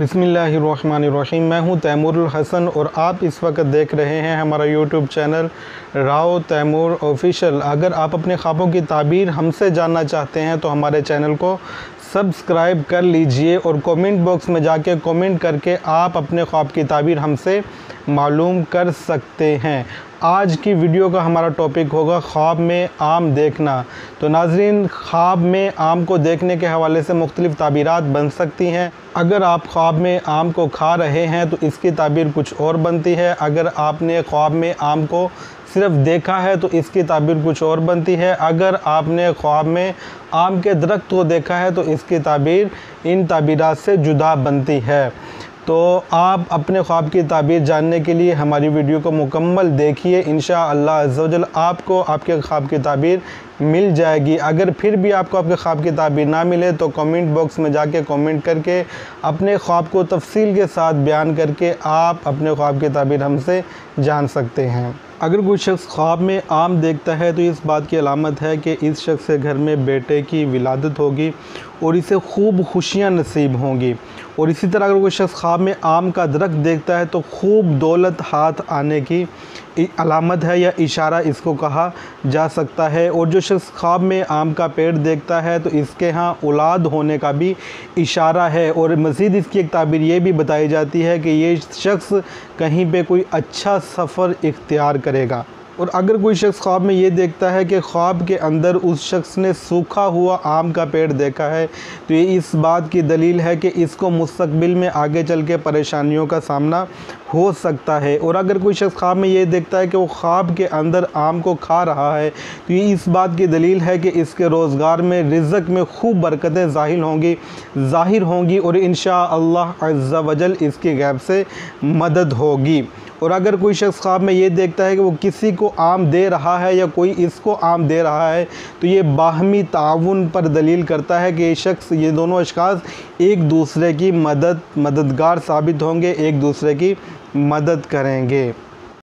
बिस्मिल्लाहिर्रहमानिर्रहीम। मैं हूं तैमूरुल हसन और आप इस वक्त देख रहे हैं हमारा YouTube channel Rao Taimur official. अगर आप अपने ख्वाबों की ताबीर हमसे जानना चाहते हैं तो हमारे चैनल को सब्सक्राइब कर लीजिए और कमेंट बॉक्स में जाके कमेंट करके आप अपने ख्वाब की ताबीर हमसे मालूम कर सकते हैं। आज की वीडियो का हमारा टॉपिक होगा ख्वाब में आम देखना। तो नाज़रीन, ख्वाब में आम को देखने के हवाले से मुख्तलिफ़ ताबीरात बन सकती हैं। अगर आप ख्वाब में आम को खा रहे हैं तो इसकी ताबीर कुछ और बनती है। अगर आपने ख्वाब में आम को सिर्फ देखा है तो इसकी ताबीर कुछ और बनती है। अगर आपने ख्वाब में आम के दरख्त को देखा है तो इसकी ताबीर इन ताबीरात से जुदा बनती है। तो आप अपने ख्वाब की ताबीर जानने के लिए हमारी वीडियो को मुकम्मल देखिए। इंशाअल्लाह अज़्ज़ा वजल आपको आपके ख्वाब की ताबीर मिल जाएगी। अगर फिर भी आपको आपके ख्वाब की ताबीर ना मिले तो कमेंट बॉक्स में जाके कमेंट करके अपने ख्वाब को तफसील के साथ बयान करके आप अपने ख्वाब की ताबीर हमसे जान सकते हैं। अगर कोई शख्स ख्वाब में आम देखता है तो इस बात की अलामत है कि इस शख्स के घर में बेटे की विलादत होगी और इसे खूब खुशियाँ नसीब होंगी। और इसी तरह अगर कोई शख्स ख्वाब में आम का दरख्त देखता है तो खूब दौलत हाथ आने की अलामत है या इशारा इसको कहा जा सकता है। और जो शख्स ख्वाब में आम का पेड़ देखता है तो इसके यहाँ औलाद होने का भी इशारा है। और मज़ीद इसकी एक ताबीर ये भी बताई जाती है कि ये शख्स कहीं पे कोई अच्छा सफ़र इख्तियार करेगा। और अगर कोई शख्स ख्वाब में ये देखता है कि ख्वाब के अंदर उस शख्स ने सूखा हुआ आम का पेड़ देखा है तो ये इस बात की दलील है कि इसको मुस्तक़बिल में आगे चल के परेशानियों का सामना हो सकता है। और अगर कोई शख्स ख्वाब में ये देखता है कि वो ख्वाब के अंदर आम को खा रहा है तो ये इस बात की दलील है कि इसके रोज़गार में रिज़्क़ में खूब बरकतें ज़ाहिर होंगी और इंशाअल्लाह अज़्ज़ा वजल इसकी गैब से मदद होगी। और अगर कोई शख्स ख्वाब में ये देखता है कि वो किसी को आम दे रहा है या कोई इसको आम दे रहा है तो ये बाहमी ताउन पर दलील करता है कि ये दोनों अशख़ास एक दूसरे की मददगार साबित होंगे, एक दूसरे की मदद करेंगे।